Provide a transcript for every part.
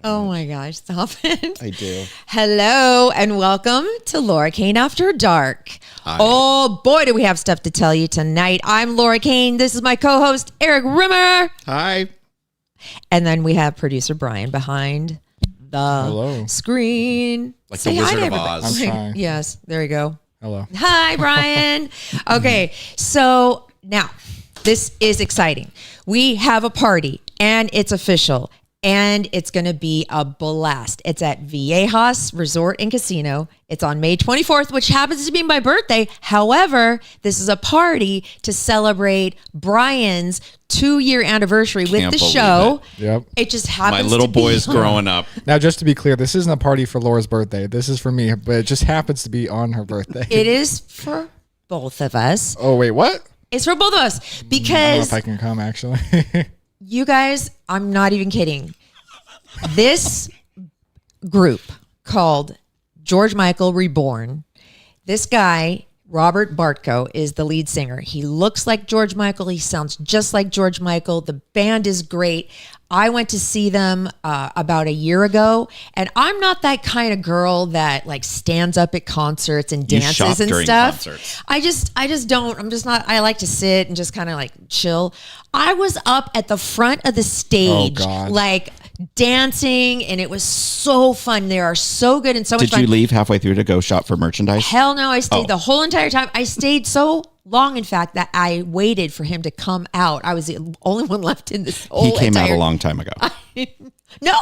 Oh my gosh, stop it. I do. Hello and welcome to Laura Kane After Dark. Hi. Oh boy, do we have stuff to tell you tonight. I'm Laura Kane. This is my co-host, Eric Rimmer. Hi. And then we have producer Brian behind the screen. Like Say the hi to Wizard of everybody. Oz. I'm trying. Yes, there you go. Hello. Hi, Brian. Okay, so now this is exciting. We have a party and it's official. And it's going to be a blast. It's at Viejas Resort and Casino. It's on May 24th, which happens to be my birthday. However, this is a party to celebrate Brian's 2-year anniversary with the show. Yep. It just happens My little to be boy's growing up. Now, just to be clear, this isn't a party for Laura's birthday. This is for me, but it just happens to be on her birthday. It is for both of us. Oh, wait, what? It's for both of us I don't know because if I can come, actually. you guys, I'm not even kidding. This group called George Michael Reborn, this guy, Robert Bartko, is the lead singer. He looks like George Michael. He sounds just like George Michael. The band is great. I went to see them about a year ago, and I'm not that kind of girl that like stands up at concerts and dances and stuff. Concerts. I just don't. I'm just not. I like to sit and just kind of like chill. I was up at the front of the stage, God. like dancing, and it was so fun. They are so good and so much Did fun. you leave halfway through to go shop for merchandise? Hell no, I stayed the whole entire time. I stayed so long, in fact, that I waited for him to come out. I was the only one left in this whole He came out entire... a long time ago. No,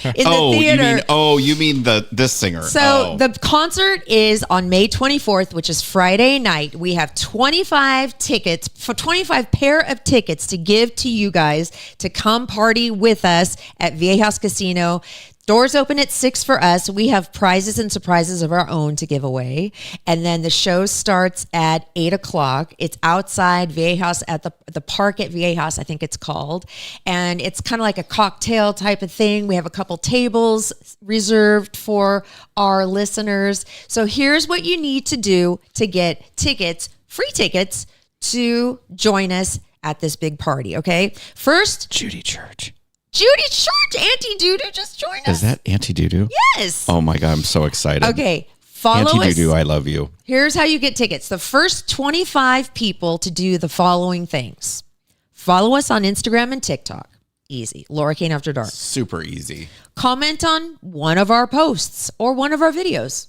in the theater. You mean this singer. So the concert is on May 24th, which is Friday night. We have 25 tickets, for 25 pair of tickets to give to you guys to come party with us at Viejas Casino. Doors open at 6 for us. We have prizes and surprises of our own to give away. And then the show starts at 8 o'clock. It's outside Viejas at the park at Viejas, I think it's called. And it's kind of like a cocktail type of thing. We have a couple tables reserved for our listeners. So here's what you need to do to get tickets, free tickets, to join us at this big party, okay? First, Judy Church. Judy Church, Auntie Doodoo just joined us. Is that Auntie Doodoo? Yes. Oh my God, I'm so excited. Okay, follow Auntie us. Doodoo, I love you. Here's how you get tickets. The first 25 people to do the following things. Follow us on Instagram and TikTok. Easy. Laura Kane After Dark. Super easy. Comment on one of our posts or one of our videos.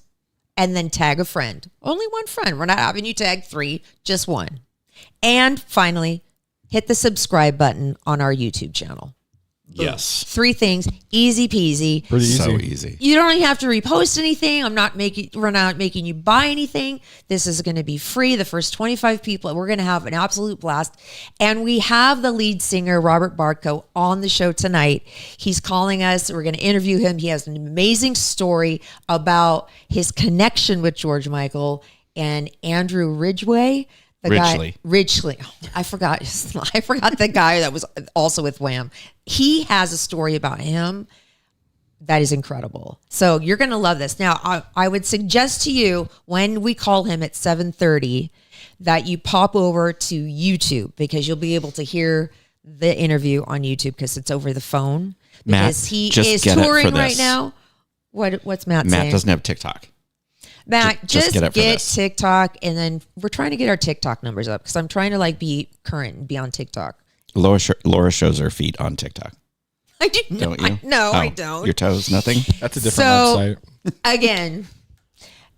And then tag a friend. Only one friend. We're not having you tag 3, just one. And finally, hit the subscribe button on our YouTube channel. Boom. Yes. 3 things, easy peasy. Pretty easy. So easy. You don't even have to repost anything. We're not making you buy anything. This is going to be free. The first 25 people, we're going to have an absolute blast. And we have the lead singer, Robert Bartko, on the show tonight. He's calling us. We're going to interview him. He has an amazing story about his connection with George Michael and Andrew Ridgway. Ridgely. I forgot the guy that was also with Wham. He has a story about him that is incredible. So you're going to love this. Now, I would suggest to you when we call him at 7:30 that you pop over to YouTube because you'll be able to hear the interview on YouTube because it's over the phone. Because he is touring right now. What's Matt saying? Matt doesn't have TikTok. Matt, just get this. TikTok, and then we're trying to get our TikTok numbers up because I'm trying to like be current and be on TikTok. Laura shows her feet on TikTok. I do not. Don't you? No, I Oh, don't. Your toes, nothing? That's a different website. Again,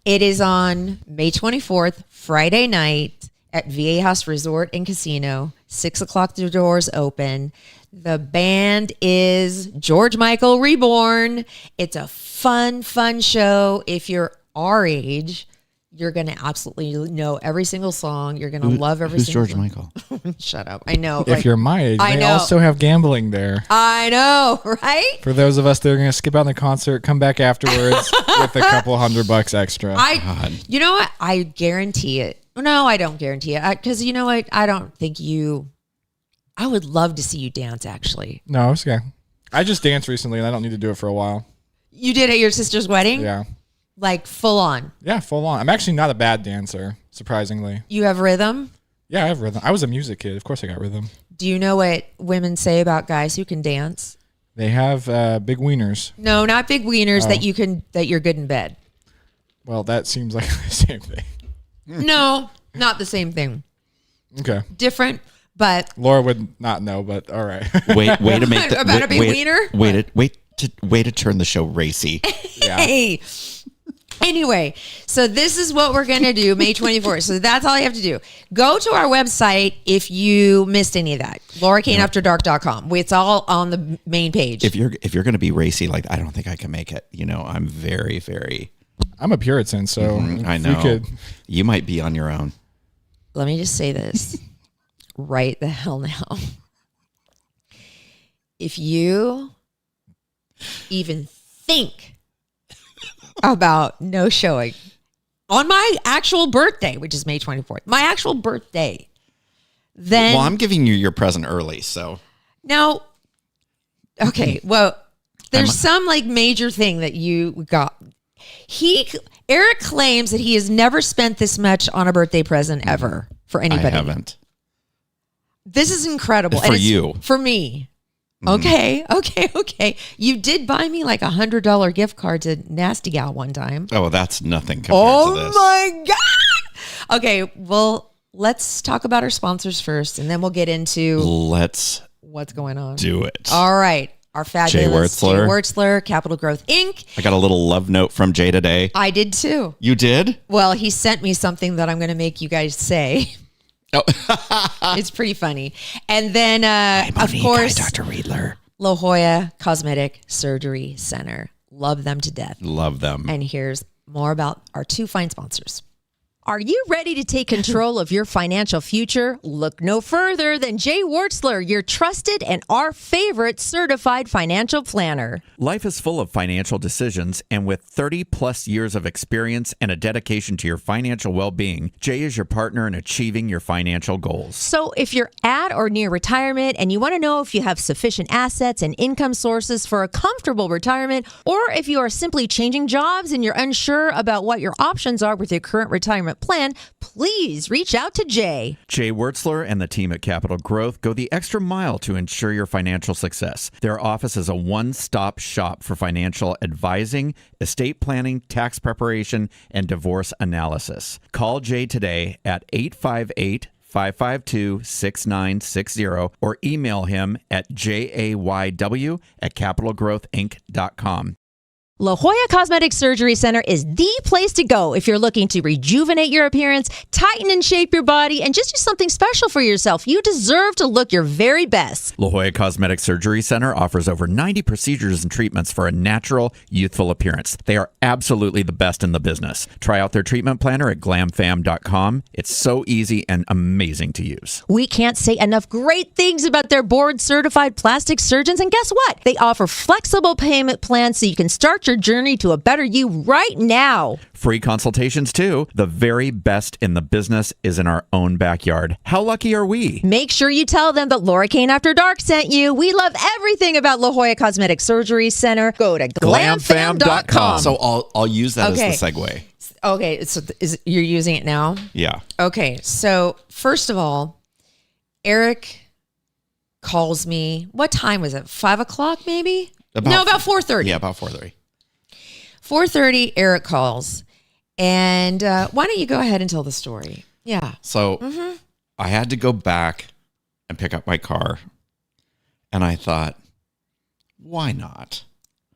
it is on May 24th, Friday night at Viejas Resort and Casino. 6 o'clock, the doors open. The band is George Michael Reborn. It's a fun show. If you're our age, you're going to absolutely know every single song. You're going to love every single Who's George song. Michael? Shut up. I know. If you're my age, I they know. also have gambling there. I know, right? For those of us that are going to skip out on the concert, come back afterwards with a couple $100 extra. You know what? I guarantee it. No, I don't guarantee it. Because you know what? I don't think you... I would love to see you dance, actually. No, it's okay. I just danced recently, and I don't need to do it for a while. You did at your sister's wedding? Yeah. Like full on? Yeah, full on. I'm actually not a bad dancer, surprisingly. You have rhythm? Yeah, I have rhythm. I was a music kid. Of course I got rhythm. Do you know what women say about guys who can dance? They have big wieners. No, not big wieners that you're good in bed. Well, that seems like the same thing. No, not the same thing. Okay. Different, but Laura would not know, but all right. Way to make the About a big wiener? Way to turn the show racy. Yeah. hey. Anyway, so this is what we're going to do May 24th. So that's all you have to do. Go to our website if you missed any of that. LauraKaneAfterDark.com. It's all on the main page. If you're going to be racy, like I don't think I can make it. I'm very, very. I'm a Puritan, so I if know. we could. You might be on your own. Let me just say this right the hell now. If you even think about no showing on my actual birthday, which is May 24th, my actual birthday, then... Well, I'm giving you your present early, so... Now, okay, well, there's some like major thing that you got. Eric claims that he has never spent this much on a birthday present ever for anybody. I haven't. This is incredible. For you. For me. Okay. You did buy me like $100 gift card to Nasty Gal one time. Oh, that's nothing compared to this. Oh my God. Okay, well, let's talk about our sponsors first, and then we'll get into what's going on. Do it. All right. Our fabulous Jay Wertzler, Capital Growth Inc. I got a little love note from Jay today. I did too. You did? Well, he sent me something that I'm going to make you guys say. Oh. It's pretty funny. And then, of Monique, course, hi, Dr. Riedler. La Jolla Cosmetic Surgery Center. Love them to death. Love them. And here's more about our two fine sponsors. Are you ready to take control of your financial future? Look no further than Jay Wertzler, your trusted and our favorite certified financial planner. Life is full of financial decisions, and with 30 plus years of experience and a dedication to your financial well-being, Jay is your partner in achieving your financial goals. So if you're at or near retirement and you want to know if you have sufficient assets and income sources for a comfortable retirement, or if you are simply changing jobs and you're unsure about what your options are with your current retirement plan, please reach out to Jay. Jay Wertzler and the team at Capital Growth go the extra mile to ensure your financial success. Their office is a one-stop shop for financial advising, estate planning, tax preparation, and divorce analysis. Call Jay today at 858-552-6960 or email him at jayw@capitalgrowthinc.com. La Jolla Cosmetic Surgery Center is the place to go if you're looking to rejuvenate your appearance, tighten and shape your body, and just do something special for yourself. You deserve to look your very best. La Jolla Cosmetic Surgery Center offers over 90 procedures and treatments for a natural, youthful appearance. They are absolutely the best in the business. Try out their treatment planner at glamfam.com. It's so easy and amazing to use. We can't say enough great things about their board-certified plastic surgeons, and guess what? They offer flexible payment plans so you can start your journey to a better you right now. Free consultations too. The very best in the business is in our own backyard. How lucky are we? Make sure you tell them that Laura Kane After Dark sent you. We love everything about La Jolla Cosmetic Surgery Center. Go to glamfam.com. So I'll use that Okay. as the segue. Okay, so you're using it now? Yeah. Okay, so first of all, Eric calls me. What time was it? 5 o'clock maybe? About 4:30. Yeah, about 4:30. 4:30, Eric calls. And why don't you go ahead and tell the story? Yeah. So I had to go back and pick up my car. And I thought, why not?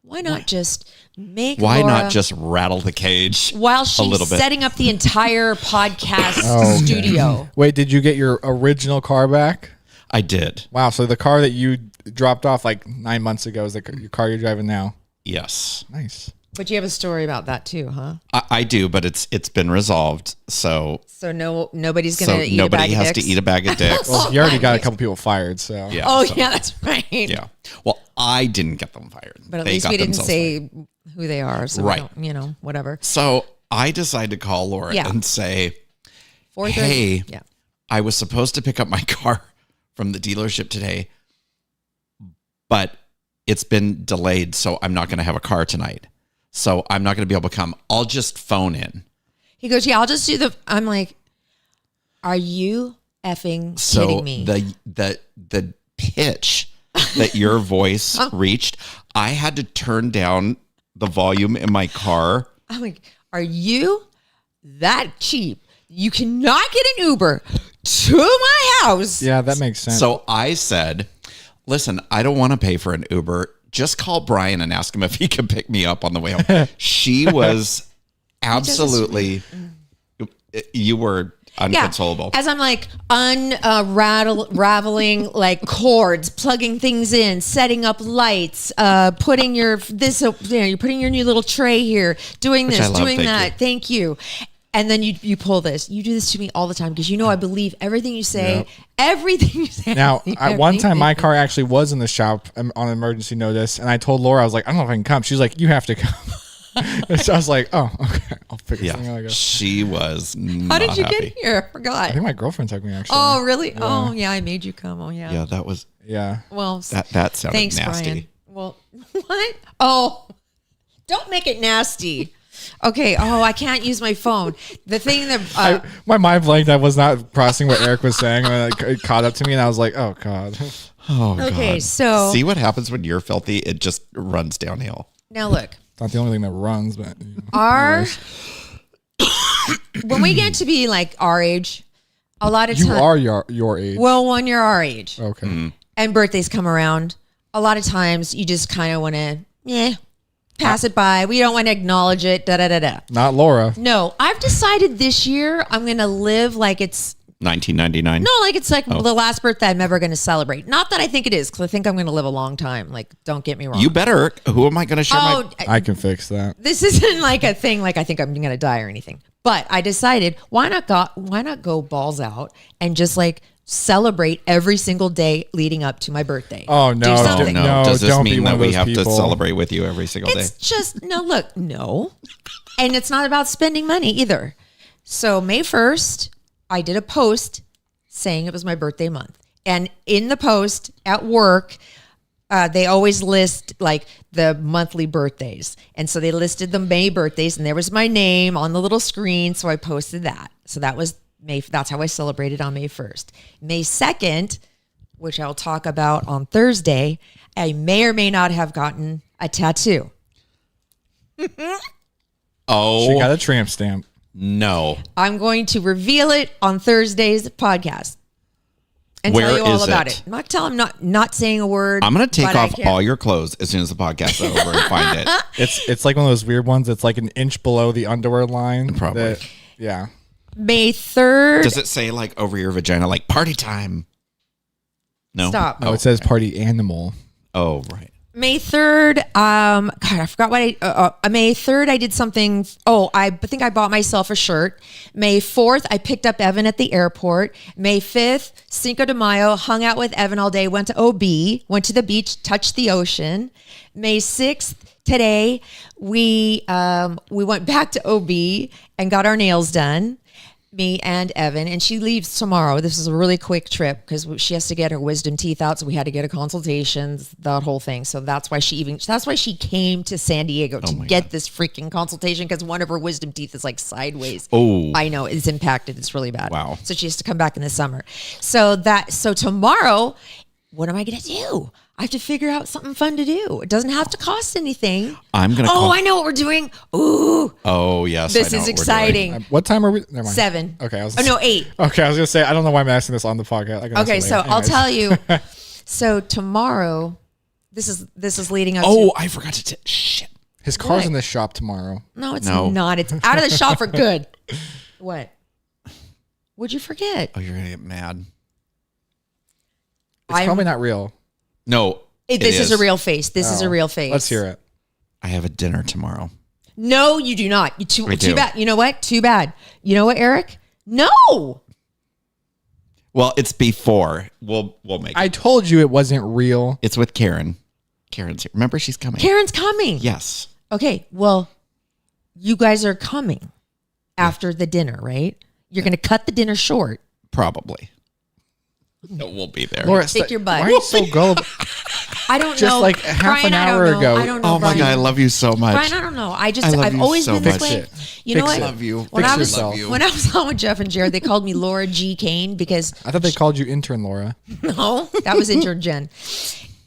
Why not just make Why Laura, not just rattle the cage while a she's little bit? setting up the entire podcast Oh, okay. studio? Wait, did you get your original car back? I did. Wow, so the car that you dropped off like 9 months ago is your car you're driving now. Yes. Nice. But you have a story about that too, huh? I do, but it's been resolved. So nobody's going to eat a nobody bag of has dicks? to eat a bag of dicks. Well, you already got a couple people fired, so. Yeah. Oh, so- yeah, that's right. Yeah. Well, I didn't get them fired. But at They least got we didn't themselves say fired. who they are. So Right. we don't, whatever. So I decided to call Laura Yeah. and say, 4:30. hey, Yeah. I was supposed to pick up my car from the dealership today, but it's been delayed, so I'm not going to have a car tonight. So I'm not going to be able to come. I'll just phone in. He goes, yeah, I'll just do I'm like, are you effing So kidding me? the pitch that your voice reached, I had to turn down the volume in my car. I'm like, are you that cheap? You cannot get an Uber to my house. Yeah, that makes sense. So I said, listen, I don't want to pay for an Uber. Just call Brian and ask him if he can pick me up on the way home. She was absolutely, you were unconsolable. As I'm like unraveling like cords, plugging things in, setting up lights, putting your you're putting your new little tray here, doing Which this, I love, doing thank that. you. Thank you. And then you pull this. You do this to me all the time because you know I believe everything you say. Yep. Everything you say. Now, one time my car actually was in the shop on emergency notice, and I told Laura, I was like, I don't know if I can come. She's like, you have to come. So I was like, oh, okay, I'll figure something out. I guess. She was not How did you happy. get here? I forgot. I think my girlfriend took me actually. Oh, really? Yeah. Oh, yeah. I made you come. Oh, yeah. Yeah, that was, Yeah. Well, that sounded thanks, nasty. Brian. Well, what? Oh, don't make it nasty. Okay. Oh, I can't use my phone. The thing that My mind blanked. I was not processing what Eric was saying, and then it caught up to me, and I was like, oh, God. Oh, Okay, God. so- see what happens when you're filthy? It just runs downhill. now look. It's not the only thing that runs, but you know. Our when we get to be like our age, a lot of You times. are your age. Well, when you're our age Okay. and birthdays come around, a lot of times you just kind of want to, pass it by. We don't want to acknowledge it. Da da da da. Not Laura. No, I've decided this year I'm going to live like it's 1999. no, like it's like the last birthday I'm ever going to celebrate. Not that I think it is, because I think I'm going to live a long time. Like, don't get me wrong. You better. Who am I going to share my... I can fix that. This isn't like a thing like I think I'm going to die or anything. But I decided why not go balls out and just like celebrate every single day leading up to my birthday. Oh, Do no. Oh, something. no. Does this don't be mean one that of we those have to people. celebrate with you every single day? It's just no. And it's not about spending money either. So May 1st, I did a post saying it was my birthday month. And in the post at work, they always list like the monthly birthdays. And so they listed the May birthdays and there was my name on the little screen. So I posted that. So that was May. That's how I celebrated on May 1st. May 2nd, which I'll talk about on Thursday, I may or may not have gotten a tattoo. Oh, She got a tramp stamp. no. I'm going to reveal it on Thursday's podcast and Where tell you all is about it? it. I'm not saying a word. I'm going to take but I off can't- all your clothes as soon as the podcast is over and find it. It's like one of those weird ones. It's like an inch below the underwear line. Probably. Yeah. May 3rd. Does it say like over your vagina, like party time? No. Stop. Oh, it says party animal. Oh, right. May 3rd, God, I forgot what May 3rd, I did something. Oh, I think I bought myself a shirt. May 4th, I picked up Evan at the airport. May 5th, Cinco de Mayo, hung out with Evan all day, went to OB, went to the beach, touched the ocean. May 6th, today, we went back to OB and got our nails done. Me and Evan, and she leaves tomorrow. This is a really quick trip because she has to get her wisdom teeth out, so we had to get a consultation, that whole thing. So that's why she came to San Diego to get this freaking consultation, because one of her wisdom teeth is like sideways. Oh. I know, it's impacted. It's really bad. Wow. So she has to come back in the summer. So tomorrow, what am I gonna do? I have to figure out something fun to do. It doesn't have to cost anything. I'm going to I know what we're doing. Ooh, Oh, yes. this I know is what we're doing. exciting. What time are we? Never mind. 7. Okay. 8. Okay, I was gonna say I don't know why I'm asking this on the podcast. I can ask Okay, it so later. I'll Anyways. tell you. So tomorrow, this is leading up Oh, to. I forgot to shit. His car's What? in the shop tomorrow. No, it's No. not. It's out of the shop for good. What? What'd you forget? Oh, you're going to get mad. It's I'm- probably not real. No. This is a real face. This is a real face. Let's hear it. I have a dinner tomorrow. No, you do not. You too I do. bad. You know what? Too bad. You know what, Eric? No. Well, it's before. We'll make it. I told you it wasn't real. It's with Karen. Karen's here. Remember, she's coming. Karen's coming. Yes. Okay. Well, you guys are coming after the dinner, right? You're going to cut the dinner short. Probably. No, we'll be there. Laura, Stick your butt. Why are you so gullible? I don't Just know. like half Brian, an I don't hour know. ago. I don't know. Oh my Brian. God, I love you so much. Brian, I don't know. I love I've you always so been this much. way. Fix it. You know Fix what? it. I love you. When Fix I was yourself. when I was on with Jeff and Jared, they called me Laura G. Kane because I thought they called you intern Laura. no, that was intern Jen.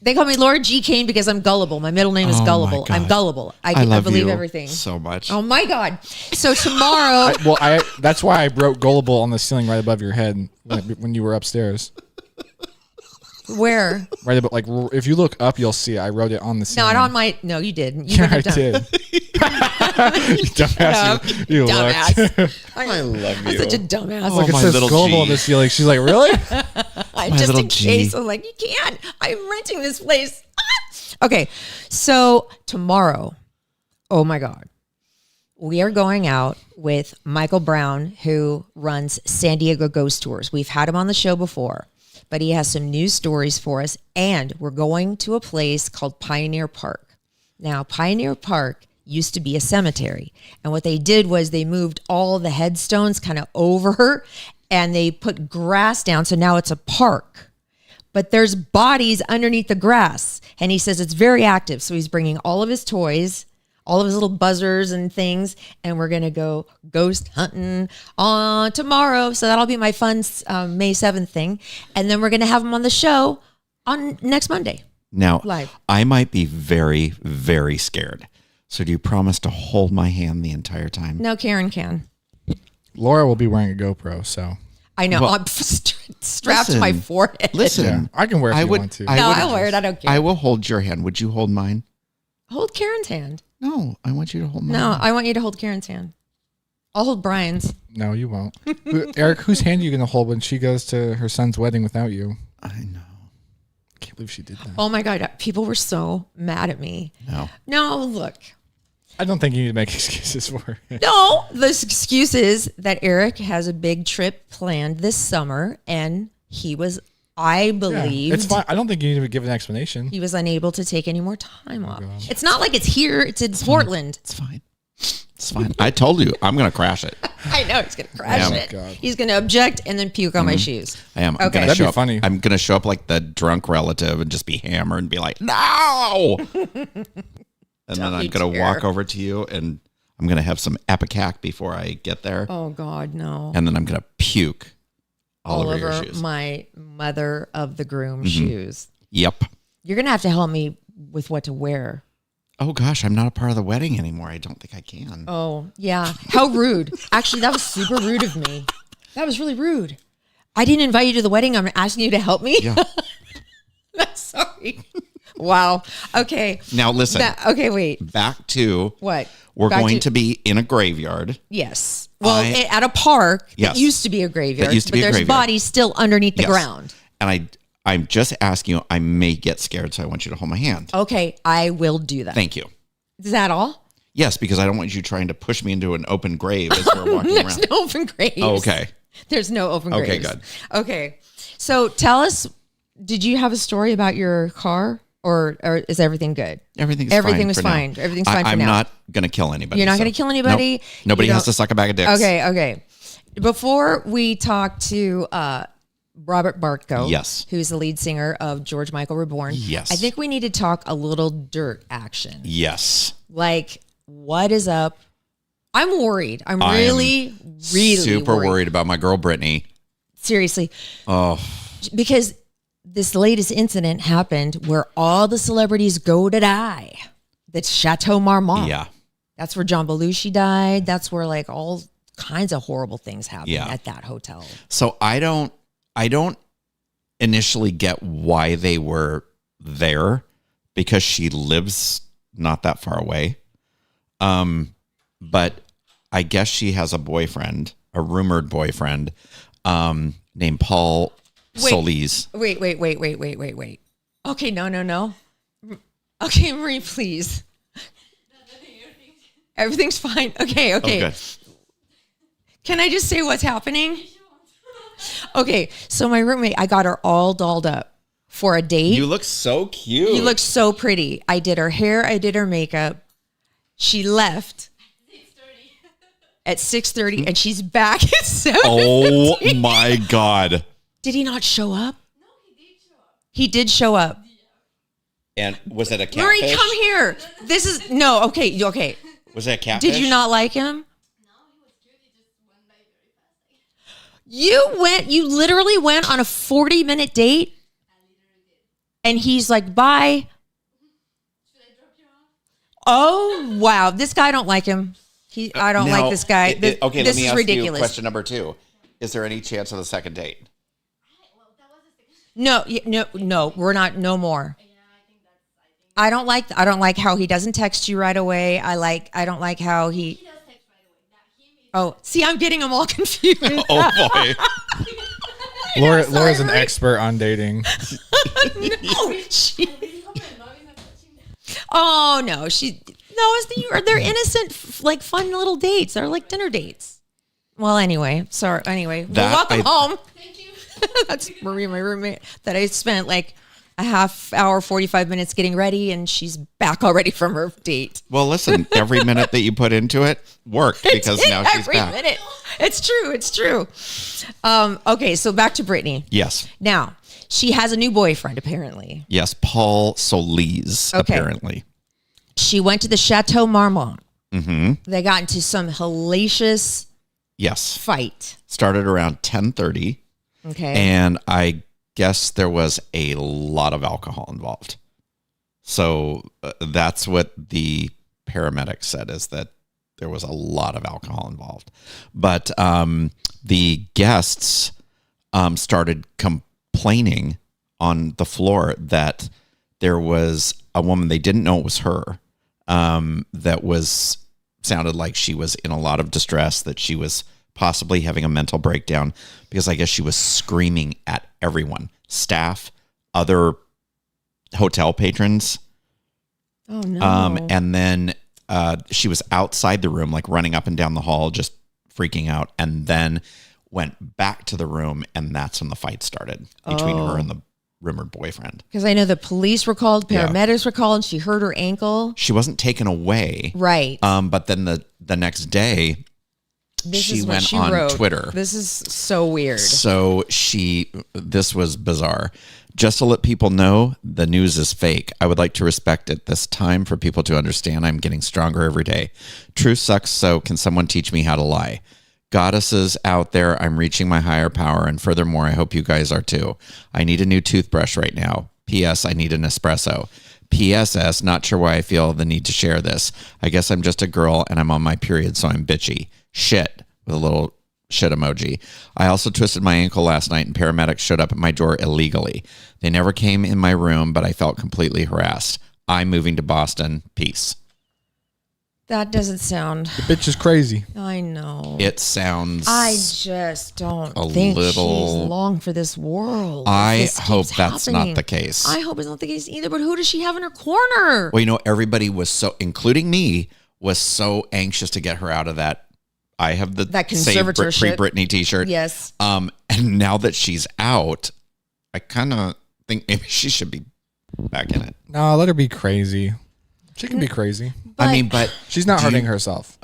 They call me Laura G. Kane because I'm gullible. My middle name is Oh, my Gullible. God. I'm gullible. I love believe you everything. so much. Oh my God. So tomorrow, That's why I wrote gullible on the ceiling right above your head when you were upstairs. where? Right above, like if you look up, you'll see. I wrote it on the No, ceiling. not on my. No, you didn't. You Yeah, I wouldn't have done- did. Dumbass. You looked. Dumbass. I love I'm you. such a dumbass. Oh, Like it my says little gullible G. on the ceiling. She's like, really? I'm my just little in G. case. I'm like, you can't. I'm renting this place. Ah! Okay, so tomorrow, oh my God, we are going out with Michael Brown, who runs San Diego Ghost Tours. We've had him on the show before, but he has some news stories for us, and we're going to a place called Pioneer Park. Now, Pioneer Park used to be a cemetery, and what they did was they moved all the headstones kind of over, and they put grass down, so now it's a park. But there's bodies underneath the grass. And he says it's very active. So he's bringing all of his toys, all of his little buzzers and things. And we're going to go ghost hunting on tomorrow. So that'll be my fun May 7th thing. And then we're going to have him on the show on next Monday. Now, Live. I might be very, very scared. So do you promise to hold my hand the entire time? No, Karen can. Laura will be wearing a GoPro, so. I know. Well, I'm strapped to my listen, forehead. Listen, Yeah, I can wear it if I you would, want to. I No, would- I'll wear it. I don't care. I will hold your hand. Would you hold mine? Hold Karen's hand. No, I want you to hold mine. No, I want you to hold Karen's hand. I'll hold Brian's. No, you won't. Eric, whose hand are you going to hold when she goes to her son's wedding without you? I know. Can't believe she did that. Oh my God. People were so mad at me. No. No, look. I don't think you need to make excuses for it. No, the excuse is that Eric has a big trip planned this summer, and he was, I Yeah, believe, it's fine. I don't think you need to give an explanation. he was unable to take any more time off. It's not like it's here; it's in Portland. It's fine. It's fine. I told you I'm going to crash it. I know he's gonna crash Yeah. it. God. He's gonna object and then puke on my shoes. I am. I'm Okay. gonna That'd show be up, funny. I'm going to show up like the drunk relative and just be hammered and be like, no. And then I'm you going to dare. walk over to you and I'm going to have some epicac before I get there. Oh God, no! And then I'm going to puke all over your over shoes. my mother of the groom shoes. Yep. You're gonna have to help me with what to wear. Oh gosh, I'm not a part of the wedding anymore. I don't think I can. Oh, yeah. How rude. Actually, that was super rude of me. That was really rude. I didn't invite you to the wedding. I'm asking you to help me. Yeah. I'm sorry. Wow. Okay. Now listen, Okay, wait. back to What? we're Back going to be in a graveyard. Yes. Well, I- at a park Yes. that used to be a graveyard. That used to but be a there's graveyard. bodies still underneath the Yes. ground. And I'm just asking you, I may get scared, so I want you to hold my hand. Okay, I will do that. Thank you. Is that all? Yes, because I don't want you trying to push me into an open grave as we're walking There's around. no open graves. Oh, okay. There's no open graves. Okay, good. Okay. So tell us, did you have a story about your car or is everything good? Everything was for now. fine. Everything's fine for I'm now. not going to kill anybody. You're not so- going to kill anybody. Nope. Nobody You has don't- to suck a bag of dicks. Okay. Before we talk to Robert Bartko, Yes. who's the lead singer of George Michael Reborn, Yes. I think we need to talk a little dirt action. Yes. Like, what is up? I'm worried. I'm really Super worried about my girl Brittany. Seriously. Oh, Because this latest incident happened where all the celebrities go to die. That's Chateau Marmont. yeah. That's where John Belushi died. That's where like all kinds of horrible things happened Yeah. at that hotel. So I don't initially get why they were there because she lives not that far away. But I guess she has a boyfriend, a rumored boyfriend, named Paul Solis. Wait. Okay, no. Okay, Marie, please. Everything's fine. Okay. Oh, good. Can I just say what's happening? Okay, so my roommate, I got her all dolled up for a date. You look so cute. You look so pretty. I did her hair. I did her makeup. She left at 6:30, and she's back at 7. Oh my God. Did he not show up? No, he did show up. He did show up. And was it a catfish? Marie, come here. This is no. Okay. Was it a catfish? Did you not like him? You literally went on a 40-minute date? And he's like, bye. Oh, wow. This guy, I don't like him. I don't like this guy. Okay, this let me is ask ridiculous. you question number 2. Is there any chance of the second date? No, no, we're not. No more. I don't like how he doesn't text you right away. I don't like how he. Oh, see, I'm getting them all confused. Oh boy. Laura's an expert on dating. Oh no, they're innocent, like fun little dates. They're like dinner dates. Well, anyway, welcome home. Thank you. That's Marie, my roommate, that I spent like a half hour, 45 minutes getting ready, and she's back already from her date. Well, listen, every minute that you put into it worked because now she's every back. minute. It's true. Okay, so back to Brittany. Yes. Now, she has a new boyfriend, apparently. Yes, Paul Solis, Okay. apparently. She went to the Chateau Marmont. Mm-hmm. They got into some hellacious Yes. fight. Started around 10:30, Okay. and I guess there was a lot of alcohol involved. So that's what the paramedics said, is that there was a lot of alcohol involved. But the guests started complaining on the floor that there was a woman, they didn't know it was her, that sounded like she was in a lot of distress, that she was possibly having a mental breakdown, because I guess she was screaming at everyone, staff, other hotel patrons. Oh, no. And then she was outside the room, like running up and down the hall, just freaking out, and then went back to the room, and that's when the fight started between her and the rumored boyfriend. Because I know the police were called, Yeah. paramedics were called, and she hurt her ankle. She wasn't taken away. Right. But then the next day, she went on wrote. Twitter. This is so weird. So this was bizarre. Just to let people know, the news is fake. I would like to respect it this time for people to understand I'm getting stronger every day. Truth sucks, so can someone teach me how to lie? Goddesses out there, I'm reaching my higher power, and furthermore, I hope you guys are too. I need a new toothbrush right now. P.S. I need an espresso. P.S.S. Not sure why I feel the need to share this. I guess I'm just a girl and I'm on my period, so I'm bitchy. Shit, with a little shit emoji. I also twisted my ankle last night and paramedics showed up at my door illegally. They never came in my room, but I felt completely harassed. I'm moving to Boston. Peace. That doesn't sound. The bitch is crazy. I know. It sounds. I just don't a think little- she's long for this world. I This hope keeps that's happening. not the case. I hope it's not the case either. But who does she have in her corner? Well, everybody was so, including me, was so anxious to get her out of that. I have the That Save conservatorship. Free Britney t-shirt. Yes. And now that she's out, I kind of think maybe she should be back in it. No, let her be crazy. She can be crazy. But She's not do hurting you- herself.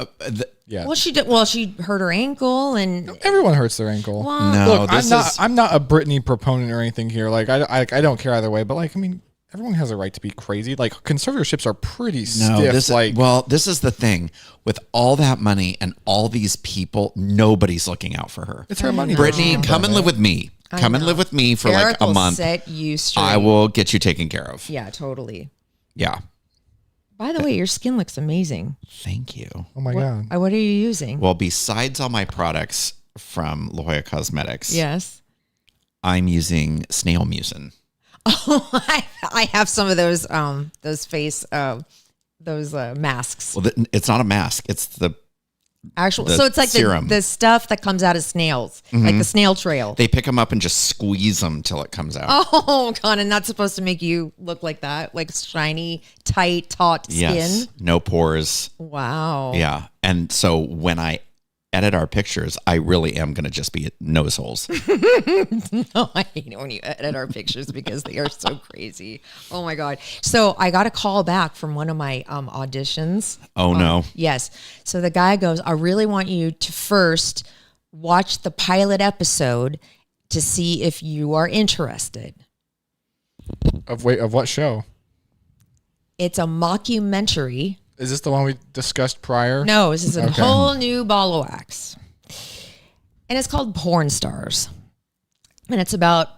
Yeah. Well, she did. Well, she hurt her ankle, and Everyone hurts their ankle. well, No, Look, this is. I'm not a Britney proponent or anything here. Like I don't care either way. But like, I mean, everyone has a right to be crazy. Like conservatorships are pretty No, stiff. this is the thing. With all that money and all these people, nobody's looking out for her. it's her money. Brittany, come and live with me. Come and live with me for Eric like a will month. set you straight. I will get you taken care of. Yeah, totally. Yeah. By the way, your skin looks amazing. Thank you. Oh my god. What are you using? Well, besides all my products from La Jolla Cosmetics, Yes. I'm using snail mucin. Oh, I have some of those face masks. Well, it's not a mask. It's the Actual. the So it's like serum. the stuff that comes out of snails, like the snail trail. they pick them up and just squeeze them till it comes out. Oh God! And that's supposed to make you look like that, like shiny, tight, taut skin. Yes. No pores. Wow. Yeah. And so when I edit our pictures, I really am going to just be nose holes. Oh, I hate it when you edit our pictures because they are so crazy. Oh my God. So I got a call back from one of my auditions. Oh, no. Yes. So the guy goes, I really want you to first watch the pilot episode to see if you are interested. Of what show? It's a mockumentary. Is this the one we discussed prior? No, this is a Okay. whole new ball of wax. And it's called Porn Stars. And it's about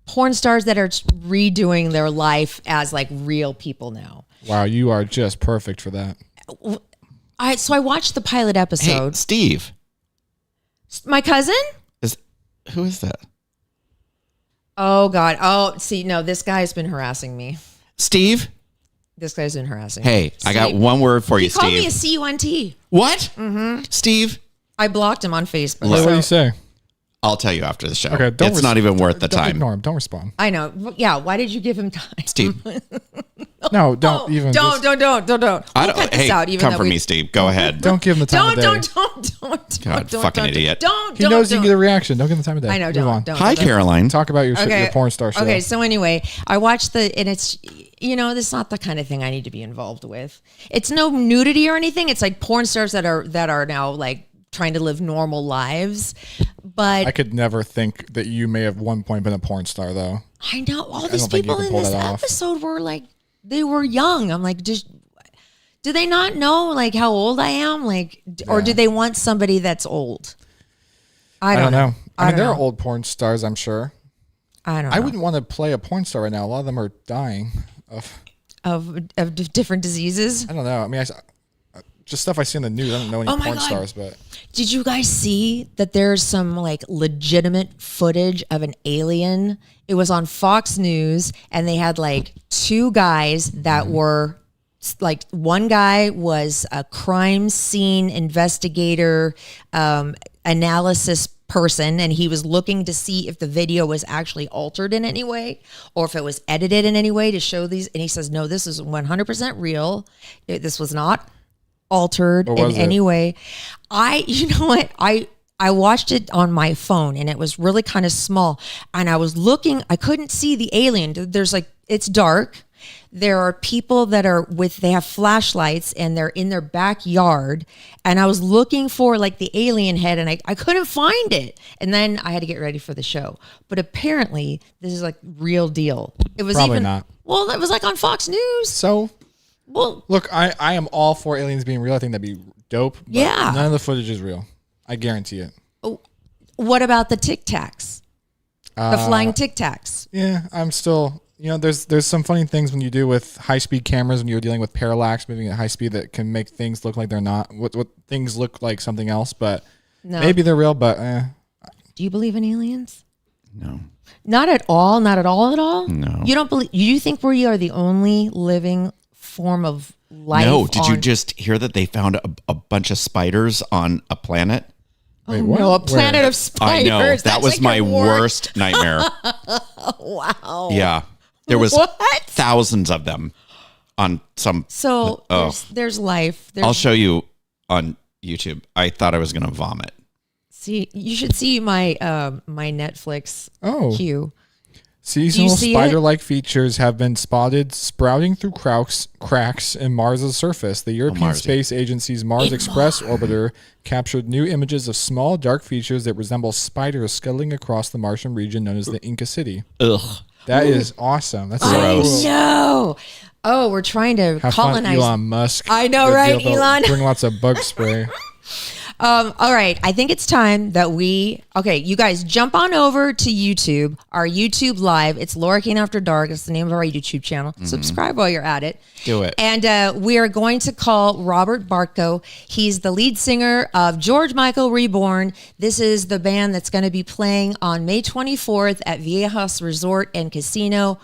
porn stars that are redoing their life as like real people now. Wow, you are just perfect for that. So I watched the pilot Hey, episode. Steve. My cousin? Who is that? Oh God. Oh, see, no, this guy's been harassing me. Steve? This guy's been harassing me. Hey, I got one word for you, He called me a Steve. CUNT. What? Steve? I blocked him on Facebook. What so- do you say? I'll tell you after the show. Okay, It's not even worth the don't time. Ignore him. Don't respond. I know. Yeah. Why did you give him time? Steve. No, don't even. Don't. I We'll don't, cut this hey, out. Even come though for we- me, Steve. Go ahead. Don't give him the time of day. God, fucking idiot. Don't. He knows you can get a reaction. Don't give him the time of day. I know. Move on. Don't. Hi, Caroline. Talk about your porn star show. Okay, so anyway, I watched and it's, this is not the kind of thing I need to be involved with. It's no nudity or anything. It's like porn stars that are now like trying to live normal lives. But I could never think that you may have one point been a porn star, though. I know all these don't think you people can in pull this that off. episode were like, they were young. I'm like, do they not know like how old I am? Like, or do they want somebody that's old? I don't know. I mean, there don't are know. old porn stars, I'm sure. I don't know. I wouldn't want to play a porn star right now. A lot of them are dying of different diseases. I don't know. I mean, just stuff I see in the news. I don't know any Oh my porn God. stars, but Did you guys see that there's some like legitimate footage of an alien? It was on Fox News and they had like two guys that were like, one guy was a crime scene investigator, analysis person, and he was looking to see if the video was actually altered in any way or if it was edited in any way to show these. And he says, no, this is 100% real. This was not altered in any way. You know what? I watched it on my phone and it was really kind of small. And I was looking, I couldn't see the alien. There's like, it's dark. There are people that they have flashlights and they're in their backyard. And I was looking for like the alien head and I couldn't find it. And then I had to get ready for the show. But apparently this is like real deal. It was Probably not. Well, it was like on Fox News. so Well, look, I am all for aliens being real. I think that'd be dope. But Yeah. none of the footage is real. I guarantee it. what about the Tic Tacs? The flying Tic Tacs. Yeah, I'm still. There's some funny things when you do with high speed cameras when you're dealing with parallax moving at high speed that can make things look like they're not. What things look like something else, but No. maybe they're real. But Do you believe in aliens? No. Not at all. Not at all. At all. No. You don't believe? You think we are the only living form of life? No. Did you on- just hear that they found a bunch of spiders on a planet? wait, Oh, what? no, a planet Where? of spiders. I know. That That's was like my a war. worst nightmare. Wow. Yeah. There was What? thousands of them on some. So Oh. there's life. I'll show you on YouTube. I thought I was going to vomit. See, you should see my my Netflix Oh. queue. Seasonal see it? spider-like features have been spotted sprouting through cracks in Mars's surface. The European Mars, yeah. Space Agency's Mars Express orbiter captured new images of small, dark features that resemble spiders scuttling across the Martian region known as the Inca City. Ugh. That is awesome. That's so Gross. cool. No. Oh, we're trying to Have fun, colonize. Elon Musk. I know, The right, deal, they'll Elon? Bring lots of bug spray. All right. I think it's time that you guys jump on over to YouTube, our YouTube live. It's Laura Kane After Dark. It's the name of our YouTube channel. Subscribe while you're at it. Do it. And we are going to call Robert Bartko. He's the lead singer of George Michael Reborn. This is the band that's going to be playing on May 24th at Viejas Resort and Casino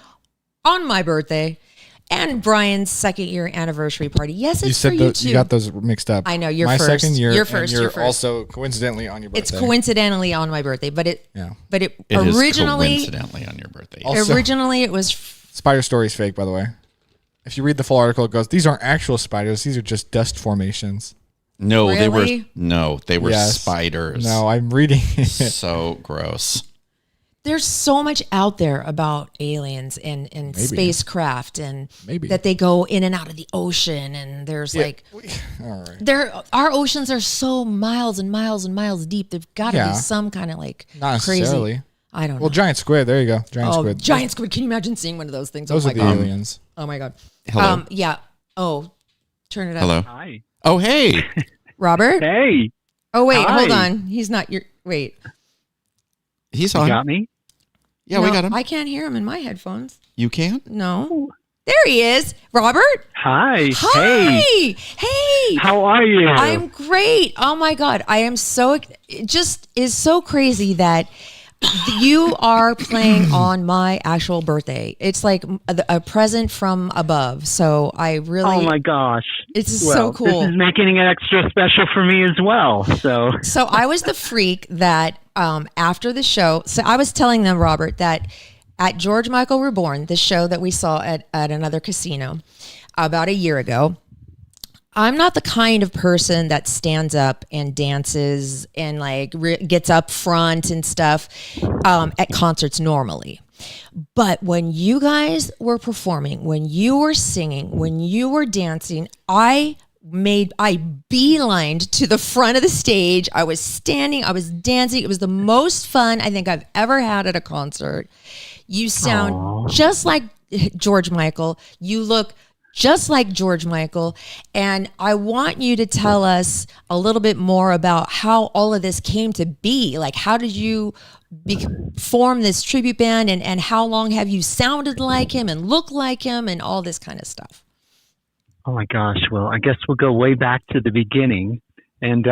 on my birthday. And Brian's second year anniversary party. Yes, it's You said for you too. you got those mixed up. I know, you're My first. second year. You're and first, You're you're first. also coincidentally on your birthday. It's coincidentally on my birthday, but it Yeah. It is originally coincidentally on your birthday. Also- originally it was Spider story is fake, by the way. If you read the full article, it goes, "These aren't actual spiders; these are just dust formations." No, they were Really? Yes. spiders. No, I'm reading it. So gross. there's so much out there about aliens and spacecraft and Maybe. that they go in and out of the ocean and there's like All right. our oceans are so miles and miles and miles deep. There've got to Yeah. be some kind of like Not crazy. necessarily. I don't know. Well, giant squid. There you go. Giant Oh, squid. giant squid! Can you imagine seeing one of those things? Those oh are my the god! aliens. Oh my god! Hello. Yeah. Oh, turn it up. Hello. Hi. Oh, hey. Robert. Hey, Oh wait, Hi. hold on. He's not your. Wait. He's you on. got me? Yeah, we got him. I can't hear him in my headphones. You can? No. There he is. Robert? Hi. Hi. Hey. Hey. How are you? I'm great. Oh my God. I am it just is so crazy that you are playing on my actual birthday. It's like a present from above. So I really. Oh my gosh. It's so cool. This is making it extra special for me as well. So I was the freak that after the show, so I was telling them, Robert, that at George Michael Reborn, the show that we saw at another casino about a year ago, I'm not the kind of person that stands up and dances and like gets up front and stuff at concerts normally. But when you guys were performing, when you were singing, when you were dancing, I beelined to the front of the stage. I was standing, I was dancing. It was the most fun I think I've ever had at a concert. You sound just like George Michael. You look just like George Michael. And I want you to tell us a little bit more about how all of this came to be. Like, how did you form this tribute band, and how long have you sounded like him and looked like him and all this kind of stuff? Oh my gosh. Well, I guess we'll go way back to the beginning. And,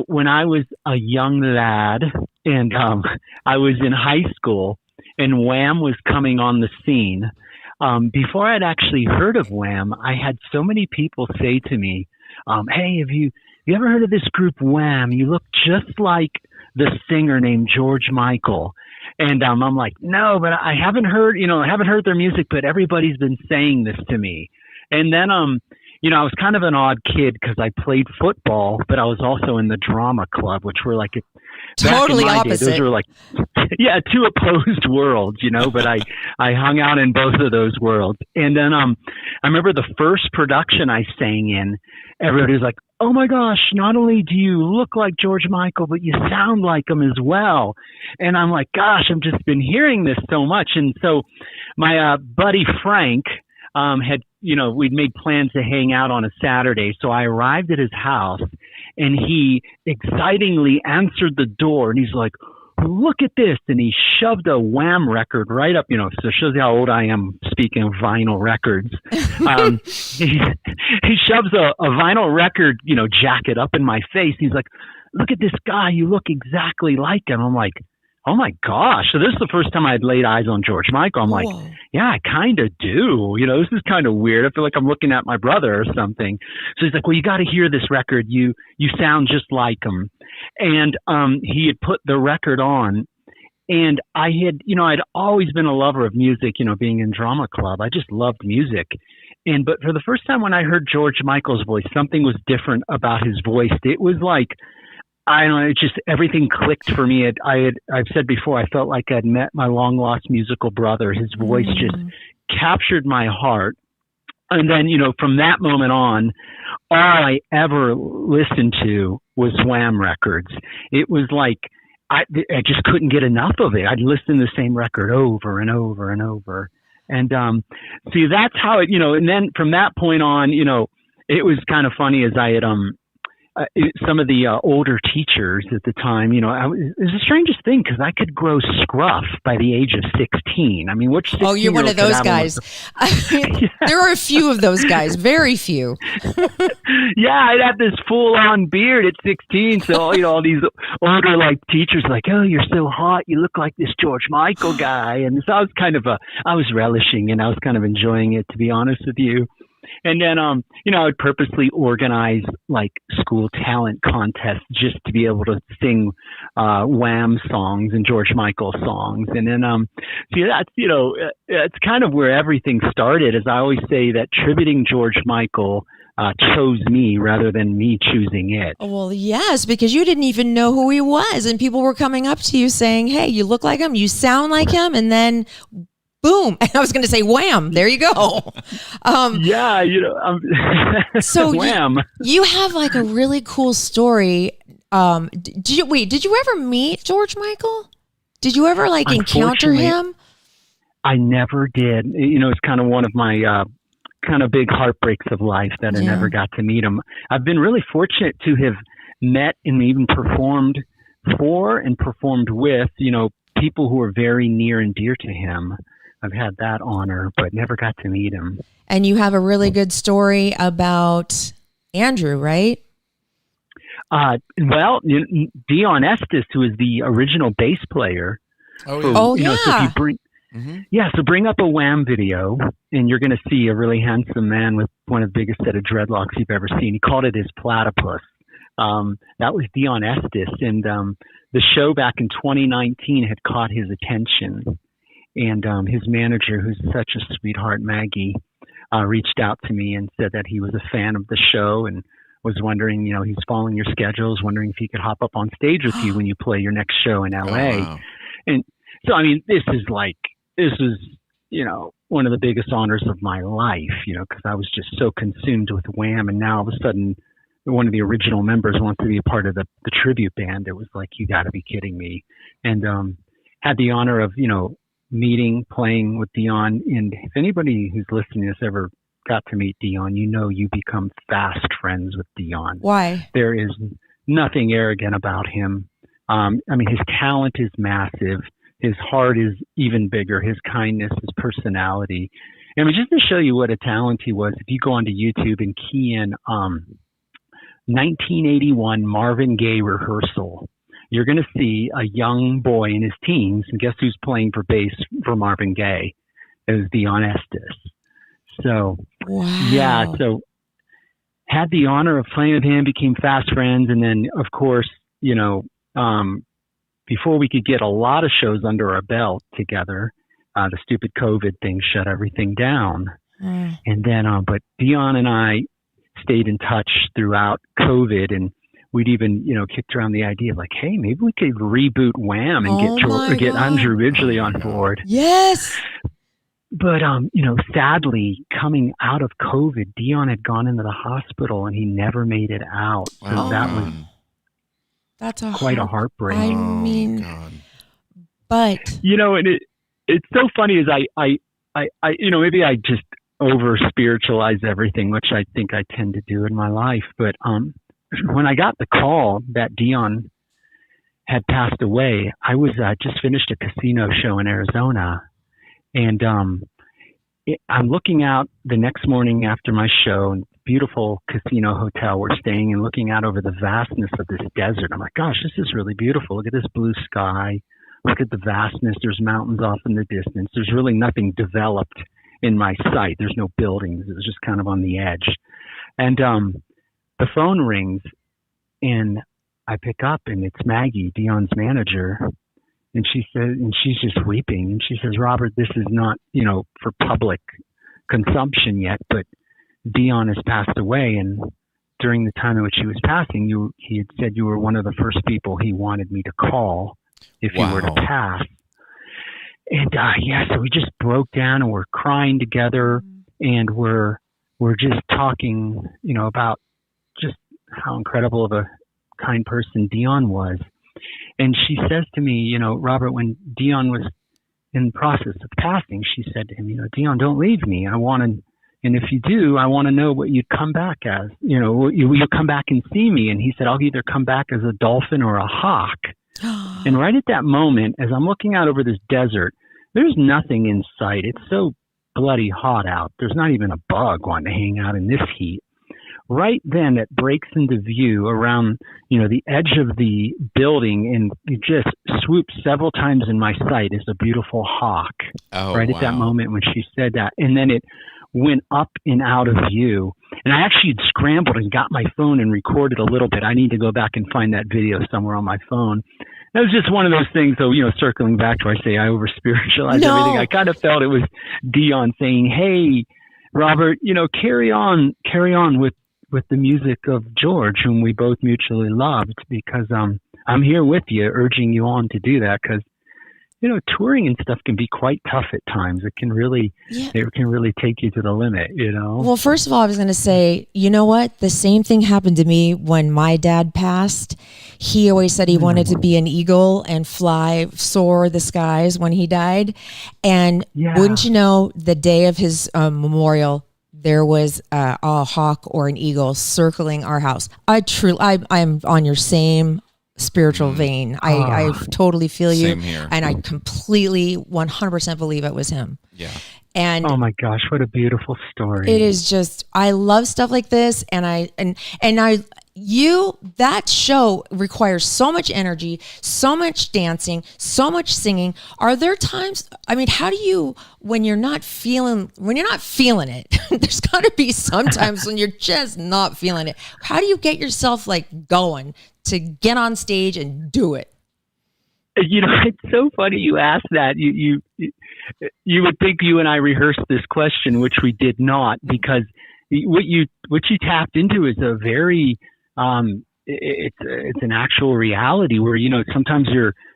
when I was a young lad and I was in high school and Wham was coming on the scene, before I'd actually heard of Wham, I had so many people say to me, hey, have you ever heard of this group Wham? You look just like the singer named George Michael. And I'm like, no, but I haven't heard their music, but everybody's been saying this to me. And then, I was kind of an odd kid because I played football, but I was also in the drama club, which were like totally opposite. Those were like, two opposed worlds, but I hung out in both of those worlds. And then, I remember the first production I sang in, everybody was like, oh my gosh, not only do you look like George Michael, but you sound like him as well. And I'm like, gosh, I've just been hearing this so much. And so my buddy Frank we'd made plans to hang out on a Saturday. So I arrived at his house and he excitingly answered the door and he's like, look at this. And he shoved a Wham record right up, so it shows you how old I am speaking of vinyl records. He shoves a vinyl record, jacket up in my face. He's like, look at this guy. You look exactly like him. I'm like, oh my gosh. So this is the first time I'd laid eyes on George Michael. I'm like, yeah, I kind of do. This is kind of weird. I feel like I'm looking at my brother or something. So he's like, well, you got to hear this record. You sound just like him. And he had put the record on. And I had, I'd always been a lover of music, being in drama club. I just loved music. But for the first time when I heard George Michael's voice, something was different about his voice. It was like, I don't know, it just everything clicked for me. I've said before, I felt like I'd met my long lost musical brother. His voice just captured my heart. And then, from that moment on, all I ever listened to was Wham records. It was like, I just couldn't get enough of it. I'd listen to the same record over and over and over. And, see, that's how it, and then from that point on, it was kind of funny as I had, some of the older teachers at the time, it was the strangest thing because I could grow scruff by the age of 16. I mean, which 16 Oh, you're one of those guys. There are a few of those guys, very few. Yeah, I'd have this full-on beard at 16. So, all these older teachers like, oh, you're so hot. You look like this George Michael guy. And so I was relishing and I was kind of enjoying it, to be honest with you. And then, I would purposely organize school talent contests just to be able to sing Wham songs and George Michael songs. And then, it's kind of where everything started. As I always say, that tributing George Michael chose me rather than me choosing it. Well, yes, because you didn't even know who he was, and people were coming up to you saying, "Hey, you look like him, you sound like him," and then. Boom. And I was going to say, wham, there you go. So wham. You have a really cool story. Did you ever meet George Michael? Did you ever encounter him? I never did. It's kind of one of my kind of big heartbreaks of life that I never got to meet him. I've been really fortunate to have met and even performed for and performed with, people who are very near and dear to him. I've had that honor, but never got to meet him. And you have a really good story about Andrew, right? Well, Dion Estes, who is the original bass player. Oh, yeah. So if you bring, so bring up a Wham video, and you're going to see a really handsome man with one of the biggest set of dreadlocks you've ever seen. He called it his platypus. That was Dion Estes, and the show back in 2019 had caught his attention. And his manager, who's such a sweetheart, Maggie, reached out to me and said that he was a fan of the show and was wondering, he's following your schedules, wondering if he could hop up on stage with you when you play your next show in LA. wow. And so, I mean, this is one of the biggest honors of my life, because I was just so consumed with Wham. And now all of a sudden, one of the original members wants to be a part of the tribute band. It was like, you got to be kidding me. And had the honor of, playing with Dion. And if anybody who's listening has ever got to meet Dion, you become fast friends with Dion. Why? There is nothing arrogant about him. His talent is massive. His heart is even bigger. His kindness, his personality. Just to show you what a talent he was, if you go onto YouTube and key in 1981 Marvin Gaye rehearsal, you're going to see a young boy in his teens, and guess who's playing for bass for Marvin Gaye? It was Dion Estes. So, wow. So had the honor of playing with him, became fast friends, and then, of course, before we could get a lot of shows under our belt together, the stupid COVID thing shut everything down. And then, but Dion and I stayed in touch throughout COVID, and we'd even, kicked around the idea of like, hey, maybe we could reboot Wham and get Andrew Ridgely on board. Yes. But, sadly, coming out of COVID, Dion had gone into the hospital and he never made it out. So that's quite a heartbreak. I mean, God. but and it's so funny is I maybe I just over spiritualize everything, which I think I tend to do in my life. But when I got the call that Dion had passed away, I was just finished a casino show in Arizona, and I'm looking out the next morning after my show, and beautiful casino hotel we're staying, and looking out over the vastness of this desert. I'm like, gosh, this is really beautiful. Look at this blue sky. Look at the vastness. There's mountains off in the distance. There's really nothing developed in my sight. There's no buildings. It was just kind of on the edge. And the phone rings, and I pick up, and it's Maggie, Dion's manager. And she says, and she's just weeping. And she says, Robert, this is not, for public consumption yet, but Dion has passed away. And during the time in which he was passing, he had said you were one of the first people he wanted me to call if you were to pass. And so we just broke down, and we're crying together, and we're just talking, about just how incredible of a kind person Dion was. And she says to me, Robert, when Dion was in the process of passing, she said to him, Dion, don't leave me. And if you do, I want to know what you'd come back as. You'll come back and see me. And he said, I'll either come back as a dolphin or a hawk. And right at that moment, as I'm looking out over this desert, there's nothing in sight. It's so bloody hot out. There's not even a bug wanting to hang out in this heat. Right then, it breaks into view around, the edge of the building, and it just swoops several times in my sight is a beautiful hawk. Oh, right wow. at that moment when she said that. And then it went up and out of view. And I actually had scrambled and got my phone and recorded a little bit. I need to go back and find that video somewhere on my phone. That was just one of those things. So, circling back to, I say I over spiritualize everything. I kind of felt it was Dion saying, hey, Robert, carry on with the music of George, whom we both mutually loved, because I'm here with you, urging you on to do that, because touring and stuff can be quite tough at times. It can really take you to the limit, Well, first of all, I was going to say, you know what? The same thing happened to me when my dad passed. He always said he wanted to be an eagle and soar the skies when he died. And wouldn't you know, the day of his memorial, there was a hawk or an eagle circling our house. I'm on your same spiritual vein. I totally feel you. Same here. And I completely 100% believe it was him. Yeah. And Oh my gosh, what a beautiful story. it is just, I love stuff like this. That show requires so much energy, so much dancing, so much singing. Are there times, I mean, how do you, when you're not feeling it, there's got to be sometimes when you're just not feeling it. How do you get yourself like going to get on stage and do it? You know, it's so funny you asked that. You would think you and I rehearsed this question, which we did not, because what you tapped into is a very it's an actual reality where, you know, sometimes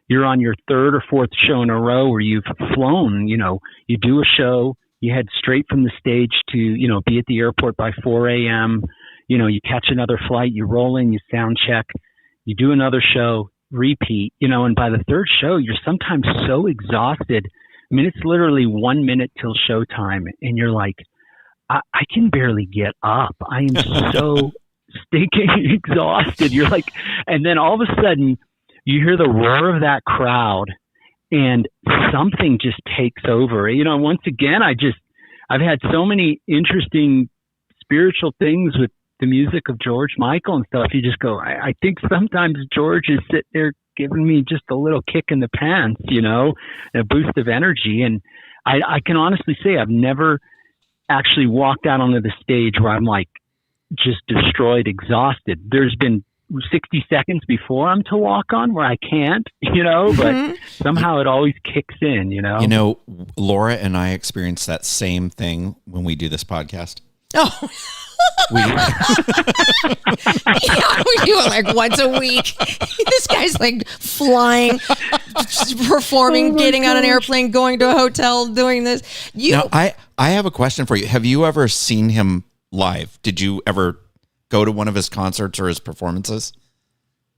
you're on your third or fourth show in a row where you've flown. You know, you do a show, you head straight from the stage to, you know, be at the airport by 4 a.m. You know, you catch another flight, you roll in, you sound check, you do another show, repeat, you know, and by the third show, you're sometimes so exhausted. I mean, it's literally 1 minute till showtime, and you're like, I can barely get up. I am so stinking exhausted. You're like, and then all of a sudden, you hear the roar of that crowd, and something just takes over. You know, once again, I've had so many interesting spiritual things with the music of George Michael and stuff. You just go, I think sometimes George is sitting there giving me just a little kick in the pants, you know, a boost of energy. And I can honestly say I've never actually walked out onto the stage where I'm like just destroyed, exhausted. There's been 60 seconds before I'm to walk on where I can't, you know, but somehow it always kicks in, you know. You know, Laura and I experience that same thing when we do this podcast. Oh, We, yeah, we do it like once a week. This guy's like flying, performing, getting on an airplane, going to a hotel, doing this. now, I have a question for you. Have you ever seen him live? Did you ever go to one of his concerts or his performances?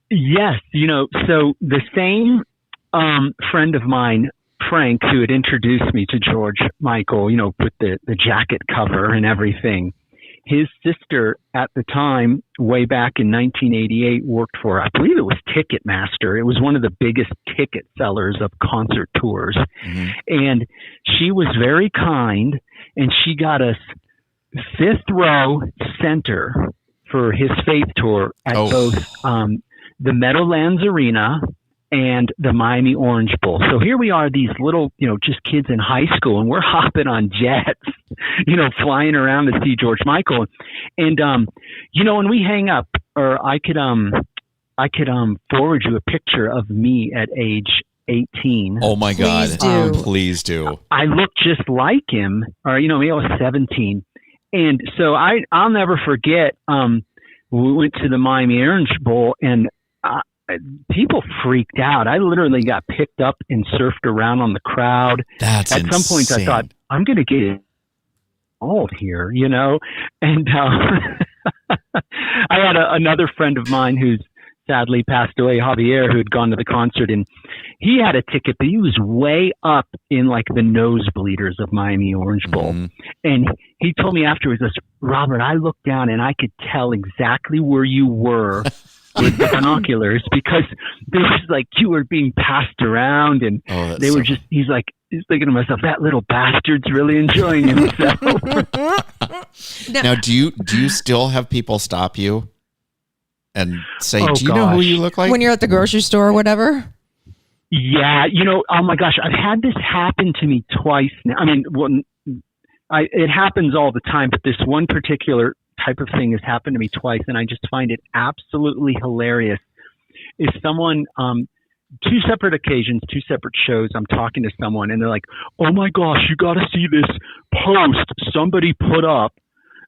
Yes. You know, so the same friend of mine, Frank, who had introduced me to George Michael, you know, with the jacket cover and everything, his sister at the time, way back in 1988, worked for, I believe it was Ticketmaster. It was one of the biggest ticket sellers of concert tours. Mm-hmm. And she was very kind, and she got us fifth row center for his Faith Tour at both the Meadowlands Arena and the Miami Orange Bowl. So here we are, these little, you know, just kids in high school, and we're hopping on jets, you know, flying around to see George Michael. And, you know, when we hang up, or I could forward you a picture of me at age 18. Oh my God. do. Please do. I look just like him, or, you know, maybe I was 17. And so I'll never forget, we went to the Miami Orange Bowl, and people freaked out. I literally got picked up and surfed around on the crowd. That's At some point I thought, I'm going to get old here, you know? And I had another friend of mine who's sadly passed away, Javier, who had gone to the concert, and he had a ticket, but he was way up in like the nosebleeders of Miami Orange Bowl. Mm-hmm. And he told me afterwards, Robert, I looked down and I could tell exactly where you were with the binoculars, because there was like, you were being passed around, and they were just, he's thinking to myself, that little bastard's really enjoying himself. Now, do you still have people stop you and say, do you know who you look like? When you're at the grocery store or whatever? Yeah. You know, oh my gosh, I've had this happen to me twice now. I mean, it happens all the time, but this one particular type of thing has happened to me twice, and I just find it absolutely hilarious. Is someone, two separate occasions, two separate shows, I'm talking to someone, and they're like, oh my gosh, you got to see this post somebody put up.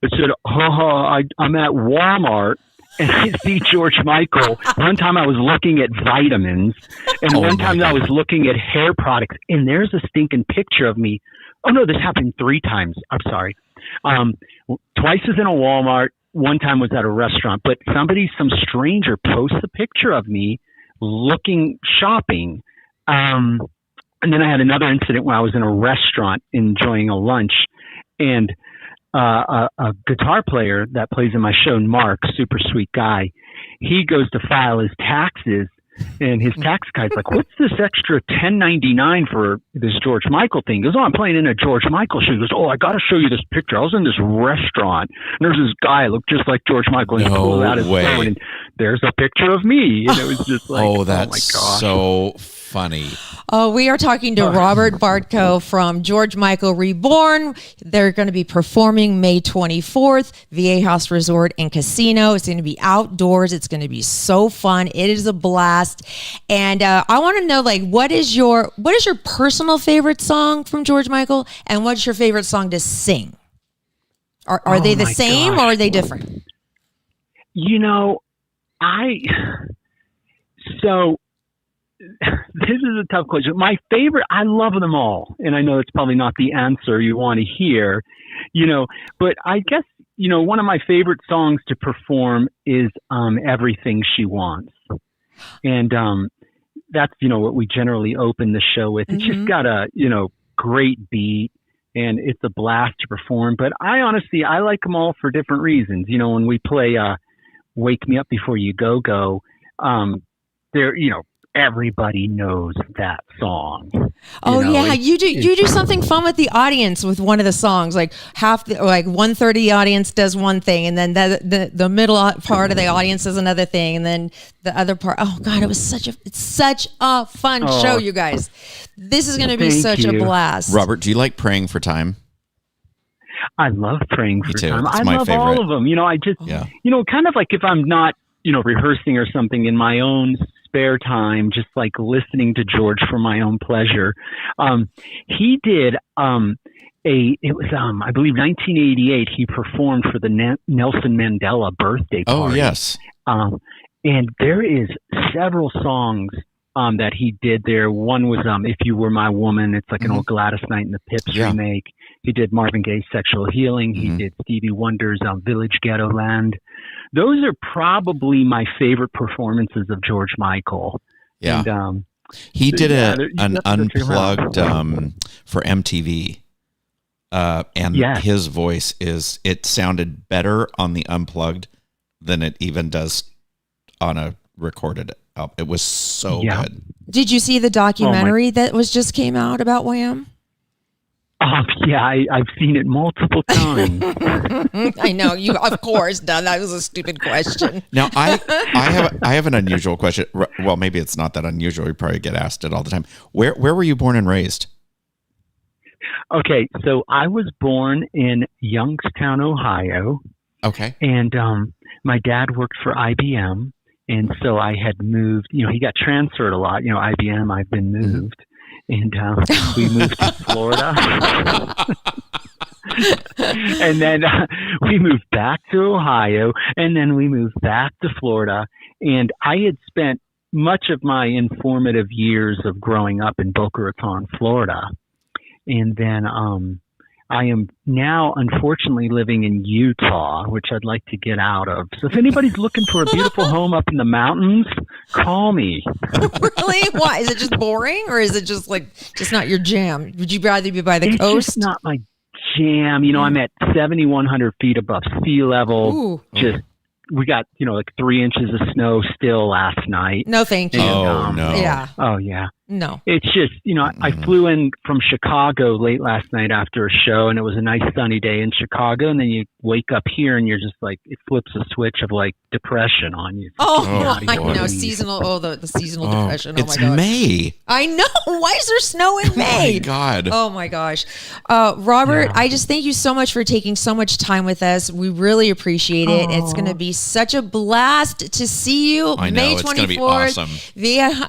It said, I'm at Walmart, and I see George Michael. One time I was looking at vitamins, and one time I was looking at hair products, and there's a stinking picture of me. Oh no, this happened 3 times. I'm sorry. Twice was in a Walmart. One time was at a restaurant, but some stranger posts a picture of me shopping. And then I had another incident where I was in a restaurant enjoying a lunch, and a guitar player that plays in my show, Mark, super sweet guy, he goes to file his taxes And his tax guy's like, what's this extra $10.99 for this George Michael thing? He goes, oh, I'm playing in a George Michael show. He goes, oh, I got to show you this picture. I was in this restaurant, and there's this guy looked just like George Michael. And he pulled out his phone, and there's a picture of me. And it was just like, oh, that's my gosh. so funny. We are talking to Robert Bartko from George Michael Reborn. They're going to be performing May 24th, VA House Resort and Casino. It's going to be outdoors. It's going to be so fun. It is a blast. And I want to know, like, what is your personal favorite song from George Michael, and what's your favorite song to sing? Are they the same or are they different? You know, so this is a tough question. My favorite, I love them all. And I know it's probably not the answer you want to hear, you know, but I guess, you know, one of my favorite songs to perform is Everything She Wants. And that's, you know, what we generally open the show with. It's just got a, you know, great beat, and it's a blast to perform. But I like them all for different reasons. You know, when we play Wake Me Up Before You Go, there, you know, everybody knows that song. Oh, you know, yeah, you do something fun with the audience with one of the songs. Like like 1/3 of the audience does one thing, and then the middle part of the audience does another thing, and then the other part. Oh God, it's such a fun show, you guys. This is going to be such a blast. Robert, do you like Praying for Time? I love Praying for Time. It's I my love favorite. all of them. You know, I just, you know, kind of like if I'm not, you know, rehearsing or something in my own spare time, just like listening to George for my own pleasure. He did it was I believe 1988. He performed for the Nelson Mandela birthday party. Oh yes. And there is several songs that he did there. One was If You Were My Woman. It's like an old Gladys Knight and the Pips remake. He did Marvin Gaye's Sexual Healing. He did Stevie Wonder's Village Ghetto Land. Those are probably my favorite performances of George Michael. Yeah. And, he did an unplugged for MTV. And his voice it sounded better on the unplugged than it even does on a recorded album. It was so good. Did you see the documentary that just came out about Wham? Yeah, I've seen it multiple times. I know you, of course. No, that was a stupid question. Now, I have an unusual question. Well, maybe it's not that unusual. We probably get asked it all the time. Where were you born and raised? Okay, so I was born in Youngstown, Ohio. Okay, and my dad worked for IBM, and so I had moved. You know, he got transferred a lot. You know, IBM. I've been moved. And we moved to Florida. And then we moved back to Ohio. And then we moved back to Florida. And I had spent much of my informative years of growing up in Boca Raton, Florida. And then I am now, unfortunately, living in Utah, which I'd like to get out of. So if anybody's looking for a beautiful home up in the mountains, call me. Really? Why? Is it just boring, or is it just not your jam? Would you rather be by the coast? It's just not my jam. You know, I'm at 7,100 feet above sea level. Ooh. We got, you know, like 3 inches of snow still last night. No, thank you. Oh, no. Yeah. Oh, yeah. No. It's just, you know, I flew in from Chicago late last night after a show, and it was a nice sunny day in Chicago. And then you wake up here and you're just like, it flips a switch of like depression on you. I know. Seasonal. Oh, the seasonal depression. Oh, it's my gosh. May. I know. Why is there snow in May? Oh, my God. Oh, my gosh. Robert, I just thank you so much for taking so much time with us. We really appreciate it. It's going to be such a blast to see you I know, May 24th. It's going to be awesome.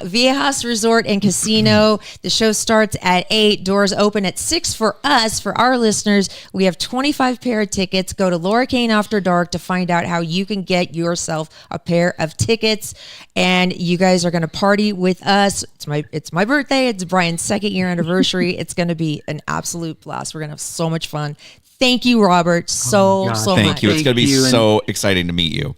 Via House Resort and Casino. The show starts at 8. Doors open at 6 for us. For our listeners, we have 25 pair of tickets. Go to Laura Kane After Dark to find out how you can get yourself a pair of tickets. And you guys are going to party with us. It's my birthday. It's Brian's 2nd year anniversary. It's going to be an absolute blast. We're going to have so much fun. Thank you, Robert, so much. Thank you. It's going to be so exciting to meet you.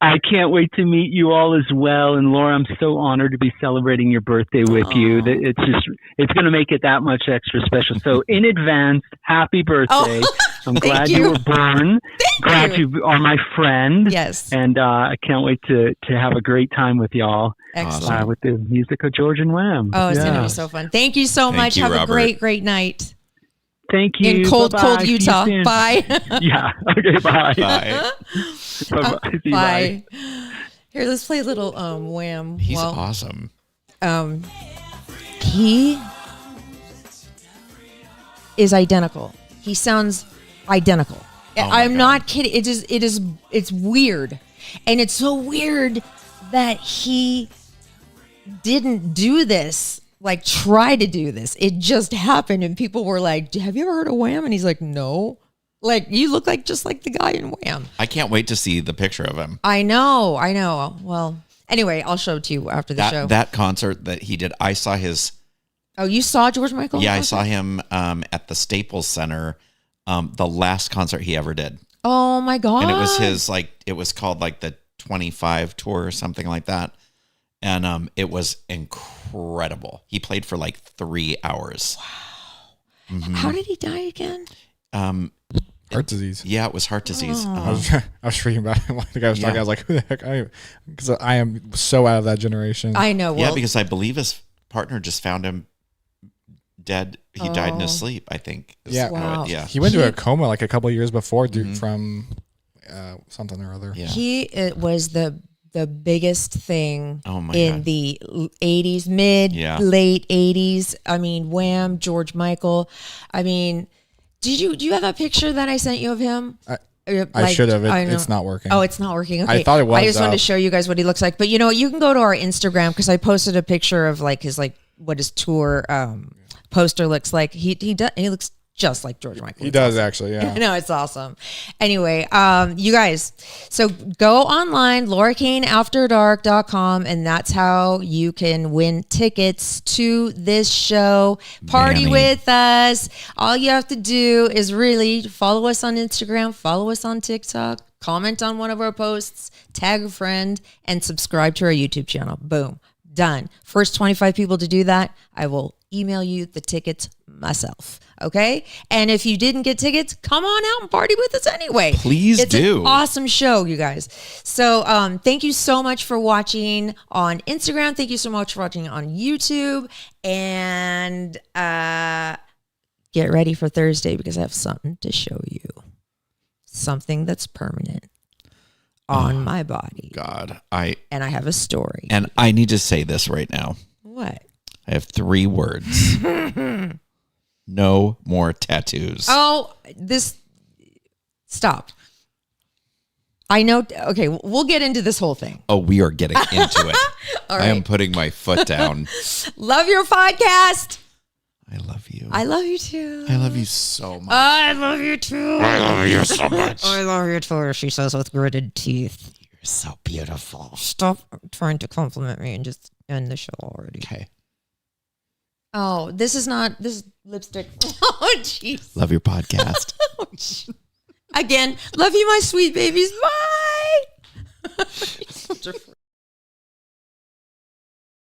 I can't wait to meet you all as well. And Laura, I'm so honored to be celebrating your birthday with you. It's going to make it that much extra special. So in advance, happy birthday. I'm glad you were born. Glad you are my friend. Yes. And I can't wait to have a great time with y'all. Excellent. With the music of George and Wham. Oh, it's going to be so fun. Thank you so much. you, Have Robert. a great, great night. Thank you. In cold, Bye-bye. cold Utah. See you soon. Bye. Yeah. Okay. Bye. Bye. Bye-bye. See you, Bye. Here, let's play a little Wham. He's awesome. He is identical. He sounds identical. I'm not kidding. It's weird. And it's so weird that he didn't do this, like try to do this. It just happened and people were like, have you ever heard of Wham? And he's like, no. Like, you look like just like the guy in Wham. I can't wait to see the picture of him. I know. Well, anyway, I'll show it to you after the show. That concert that he did, I saw his... Oh, you saw George Michael? Yeah, I saw him at the Staples Center, the last concert he ever did. Oh my God. And it was his, it was called the 25 tour or something like that. And it was incredible. He played for 3 hours. Wow. Mm-hmm. How did he die again? Heart disease. Yeah, it was heart disease. I was reading about him. The guy was talking. I was like, "Who the heck?" Because I am so out of that generation. I know. Yeah, because I believe his partner just found him dead. He died in his sleep, I think. Yeah. Wow. Yeah. He went to a coma a couple of years before from something or other. Yeah. It was the biggest thing in God. The 80s, late 80s. I mean, Wham, George Michael. I mean, do you have that picture that I sent you of him? I should have. It's not working. Oh, it's not working. Okay. I thought it was. I just wanted to show you guys what he looks like. But you know what? You can go to our Instagram because I posted a picture of his what his tour poster looks like. He looks just like George Michael. He does actually, yeah. No, it's awesome. Anyway, you guys, so go online, LauraKaneAfterDark.com, and that's how you can win tickets to this show. Party with us. All you have to do is really follow us on Instagram, follow us on TikTok, comment on one of our posts, tag a friend, and subscribe to our YouTube channel. Boom. Done. First 25 people to do that, I will email you the tickets myself. Okay? And if you didn't get tickets, come on out and party with us anyway. Please do. It's an awesome show, you guys. So thank you so much for watching on Instagram. Thank you so much for watching on YouTube. And get ready for Thursday because I have something to show you. Something that's permanent on my body. God. And I have a story. And I need to say this right now. What? I have 3 words. No more tattoos. Oh, stop. I know. Okay, we'll get into this whole thing. Oh, we are getting into it. All I am right. putting my foot down. Love your podcast. I love you. I love you too. I love you so much. I love you too. I love you so much. I love you too, she says with gritted teeth. You're so beautiful. Stop trying to compliment me and just end the show already. Okay. Oh, this is lipstick. Oh, jeez. Love your podcast. Again, love you, my sweet babies. Bye.